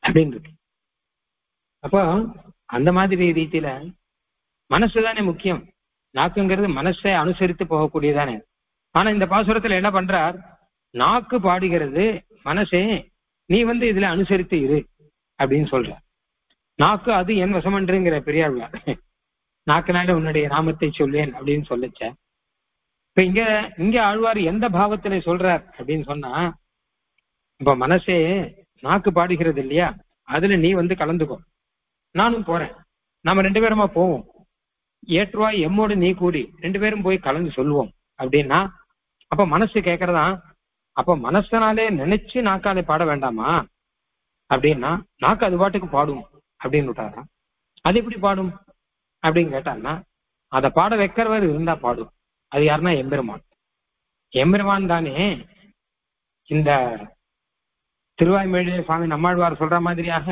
அப்படின்னு இருக்கு. அப்போ அந்த மாதிரி ரீதியில மனசுதானே முக்கியம். நாக்குங்கிறது மனசை அனுசரித்து போகக்கூடியதானே. ஆனா இந்த பாசுரத்துல என்ன பண்றார், நாக்கு பாடுகிறது, மனசே நீ இதுல அனுசரித்து இரு அப்படின்னு சொல்ற. நாக்கு அது என் வசமன்றுங்கிற பெரியாழ்வார். நாக்குனால உன்னுடைய நாமத்தை சொல்வேன் அப்படின்னு சொல்லச்ச. இப்ப இங்க ஆழ்வார் எந்த பாவத்துல சொல்றார் அப்படின்னு சொன்னா, இப்ப மனசே நாக்கு பாடுகிறது இல்லையா, அதுல நீ கலந்துக்கோ, நானும் போறேன், நாம 2 பேருமா போவோம், ஏற்றுவாய் எம்மோடு நீ கூடி 2 பேரும் போய் கலந்து சொல்லுவோம் அப்படின்னா, அப்ப மனசு கேட்கறதா, அப்ப மனசனாலே நினைச்சு நாக்காலே பாட வேண்டாமா அப்படின்னா, நாக்கு அது பாட்டுக்கு பாடும் அப்படின்னு விட்டாரா. அது எப்படி பாடும் அப்படின்னு கேட்டான்னா, அதை பாட வைக்கிறவர் இருந்தா பாடும். அது யாருன்னா எம்பெருமான். எம்பெருமான் தானே இந்த திருவாய்மொழி சுவாமி நம்மாழ்வார் சொல்ற மாதிரியாக,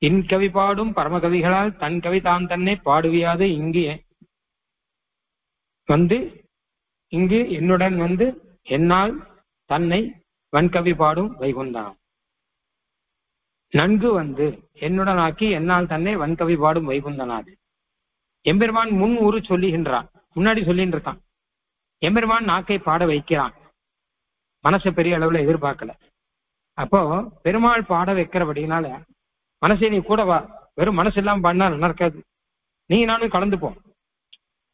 இன் கவி பாடும் பரமகவிகளால் தன் கவி தான் தன்னை பாடுவியாது இங்கே இங்கு என்னுடன் என்னால் தன்னை வன்கவி பாடும் வைகுந்தான். நன்கு என்னுடன் ஆக்கி என்னால் தன்னை வன்கவி பாடும் வைகுந்தனாது. எம்பெருமான் முன் ஊறு சொல்லுகின்றான், முன்னாடி சொல்லிட்டு இருக்கான். எம்பெருமான் நாக்கை பாட வைக்கிறான், மனசை பெரிய அளவுல எதிர்பார்க்கல. அப்போ பெருமாள் பாட வைக்கிறபடினால மனசை நீ கூட வா, வெறும் மனசு எல்லாம் பாடினா நல்லா இருக்காது, நீ நானும் கலந்துப்போம்.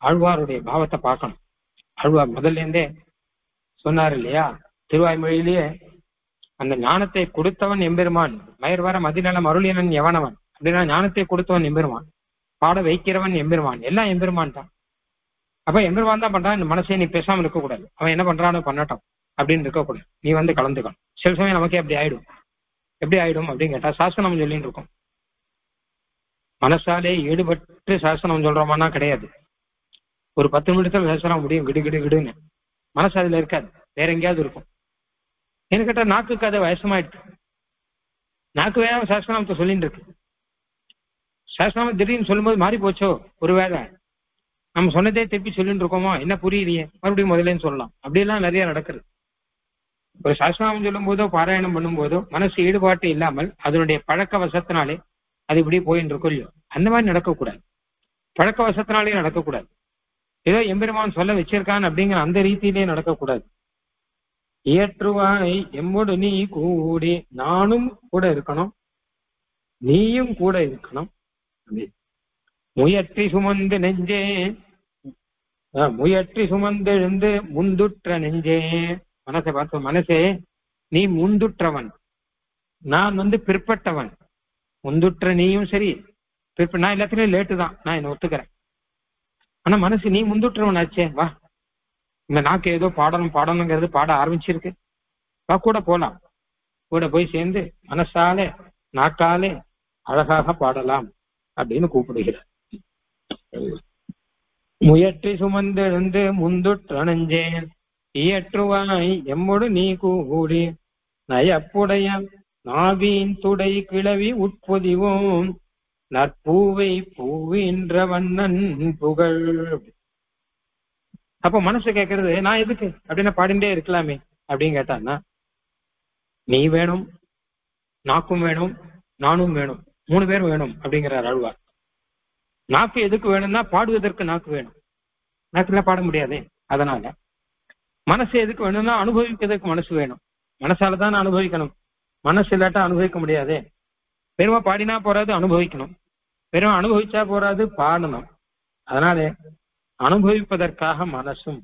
ஆழ்வாருடைய பாவத்தை பார்க்கணும். ஆழ்வார் முதல்ல இருந்தே சொன்னார் இல்லையா, திருவாய்மொழியிலேயே அந்த ஞானத்தை கொடுத்தவன் எம்பெருமான், மயர் வர மதிநலம் அருளியனன் எவனவன் அப்படின்னா ஞானத்தை கொடுத்தவன் எம்பெருமான், பாட வைக்கிறவன் எம்பெருமான், எல்லாம் எம்பெருமான் தான். அப்ப எம்பெருமான் தான் பண்றான். இந்த மனசை நீ பேசாம இருக்கக்கூடாது, அவன் என்ன பண்றானோ பண்ணட்டும் அப்படின்னு இருக்கக்கூடாது, நீ கலந்துக்கணும். சில சமயம் நமக்கே அப்படி ஆயிடும். எப்படி ஆயிடும் அப்படின்னு கேட்டா, சாசனம் சொல்லிட்டு இருக்கோம், மனசாலே ஈடுபட்டு சாசனம் சொல்றோமானா கிடையாது. ஒரு 10 நிமிடத்துல சாசனம் முடியும் கிடு கிடு கிடுன்னு, மனசு அதுல இருக்காது, வேற எங்கேயாவது இருக்கும். என்ன கேட்டா நாக்குக்கு அதை வயசமாயிடுச்சு, நாக்கு வேற சாசனத்தை சொல்லிட்டு இருக்கு. சாசனம் திடீர்னு சொல்லும்போது மாறி போச்சோ, ஒருவேளை நம்ம சொன்னதே திருப்பி சொல்லிட்டு இருக்கோமோ, என்ன புரியலையே, மறுபடியும் முதலேன்னு சொல்லலாம். அப்படியெல்லாம் நிறைய நடக்குது. ஒரு சாஸ்திரம் சொல்லும் போதோ பாராயணம் பண்ணும் போதோ மனசு ஈடுபாட்டு இல்லாமல் அதனுடைய பழக்க வசத்தினாலே அது இப்படி போயின்னு இருக்கும் இல்லையோ, அந்த மாதிரி நடக்கக்கூடாது. பழக்க வசத்தினாலே நடக்கக்கூடாது. ஏதோ எம்பெருமான் சொல்ல வச்சிருக்கான் அப்படிங்கிற அந்த ரீதியிலே நடக்கக்கூடாது. ஏற்றுவாய் எம்மோடு நீ கூடி, நானும் கூட இருக்கணும், நீயும் கூட இருக்கணும். முயற்றி சுமந்து நெஞ்சே, முயற்றி சுமந்தெழுந்து முந்துற்ற நெஞ்சே. மனசை பார்த்து, மனசே நீ முந்துற்றவன், நான் பிற்பட்டவன். முந்துற்ற நீயும் சரி, நான் எல்லாத்துலயும் லேட்டு தான், நான் என்ன ஒத்துக்கிறேன். ஆனா மனசு நீ முந்துற்றவன் ஆச்சே, வா, இந்த நாக்கு ஏதோ பாடணுங்கிறது பாட ஆரம்பிச்சிருக்கு, வா கூட போலாம், கூட போய் சேர்ந்து மனசாலே நாக்காலே அழகாக பாடலாம் அப்படின்னு கூப்பிடுகிறார். முயற்றி சுமந்தெழுந்து முந்துற்ற நெஞ்சேன், இயற்றுவாய் எம்மோடு நீ கூடி, நயப்புடைய நாவின் துடை கிளவி உட்பொதிவோம், நற்பூவை பூவின்ற வண்ணன் புகழ். அப்ப மனசு கேட்கறது, நான் எதுக்கு அப்படின்னா பாடிண்டே இருக்கலாமே அப்படின்னு கேட்டான்னா, நீ வேணும், நாக்கும் வேணும், நானும் வேணும், 3 பேரும் வேணும் அப்படிங்கிறார் ஆழ்வார். நாக்கு எதுக்கு வேணும்னா பாடுவதற்கு நாக்கு வேணும், நாக்குல பாட முடியாதே. அதனால மனசு எதுக்கு வேணும்னா அனுபவிக்கிறதுக்கு மனசு வேணும், மனசாலதான் அனுபவிக்கணும், மனசு இல்லாட்டா அனுபவிக்க முடியாதே. பெருமா பாடினா போறாது, அனுபவிக்கணும், பெருமா அனுபவிச்சா போறாது, பாடணும். அதனால அனுபவிப்பதற்காக மனசும்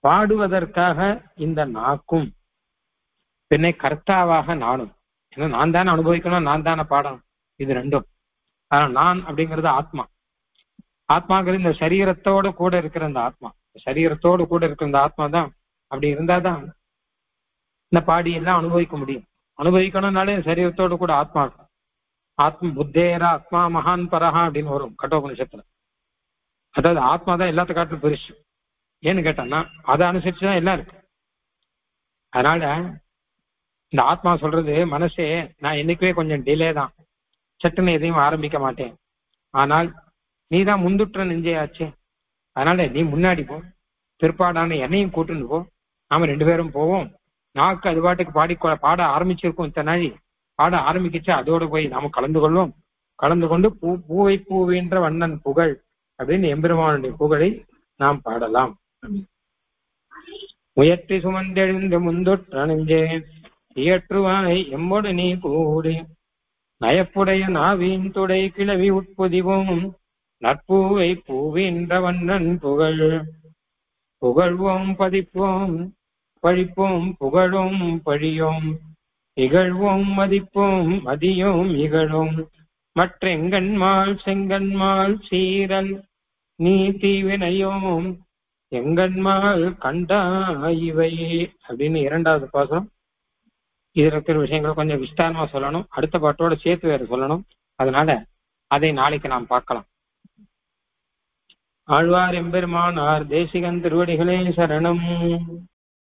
பாடுவதற்காக இந்த நாக்கும், பின்னை கர்த்தாவாக நானும். ஏன்னா நான் தானே அனுபவிக்கணும், நான் தானே பாடணும், இது ரெண்டும். ஆனா நான் அப்படிங்கிறது ஆத்மா, ஆத்மாங்கிறது இந்த சரீரத்தோடு கூட இருக்கிற அந்த ஆத்மா, சரீரத்தோடு கூட இருக்கிற இந்த ஆத்மா தான். அப்படி இருந்தாதான் இந்த பாடி எல்லாம் அனுபவிக்க முடியும். அனுபவிக்கணும்னாலே சரீரத்தோடு கூட ஆத்மா இருக்கும். ஆத்ம புத்தேரா ஆத்மா மகான் பரஹா அப்படின்னு வரும் கட்டோபனிஷத்துல. அதாவது ஆத்மா தான் எல்லாத்த காட்டிலும் பெருசு. ஏன்னு கேட்டான்னா அதை அனுசரிச்சுதான் எல்லாம் இருக்கு. அதனால இந்த ஆத்மா சொல்றது, மனசே நான் என்னைக்குமே கொஞ்சம் டிலே தான், சட்டுன்னு எதையும் ஆரம்பிக்க மாட்டேன். ஆனால் நீ தான் முந்துற்ற நெஞ்சையாச்சு, அதனால நீ முன்னாடி போ, பிற்பாடான என்னையும் கூட்டுன்னு போ, நாம 2 பேரும் போவோம். நாக்கு அது பாட்டுக்கு பாட ஆரம்பிச்சிருக்கோம். இத்தனை நாளி பாட ஆரம்பிக்கிச்சு, அதோடு போய் நாம கலந்து கொள்வோம். கலந்து கொண்டு பூவை பூவின்ற வண்ணன் புகழ் அப்படின்னு எம்பெருமானுடைய புகழை நாம் பாடலாம். முயற்றி சுமந்தெழுந்த முந்தொற்ற நெஞ்சே இயற்றுவாய் எம்மோடு நீ கூடி நயப்புடைய நாவின் துடை கிளவி உட்பொதிவோம் நற்பூவை பூவின்ற வண்ணன் புகழ். புகழ்வோம் பதிப்போம் பழிப்போம் புகழும் பழியோம் இகழ்வோம் மதிப்போம் மதியோம் இகழும் மற்றெங்கண்மாள் செங்கண்மாள் சீரல் நீ தீவினையோம் எங்கண்மாள் கண்டா இவையே அப்படின்னு 2வது பாசம். இதுல இருக்கிற விஷயங்களை கொஞ்சம் விஸ்தாரமா சொல்லணும், அடுத்த பாட்டோட சேர்த்து வேற சொல்லணும். அதனால அதை நாளைக்கு நாம் பார்க்கலாம். ஆழ்வார் எம்பெருமானார் தேசிகன் திருவடிகளே சரணம்.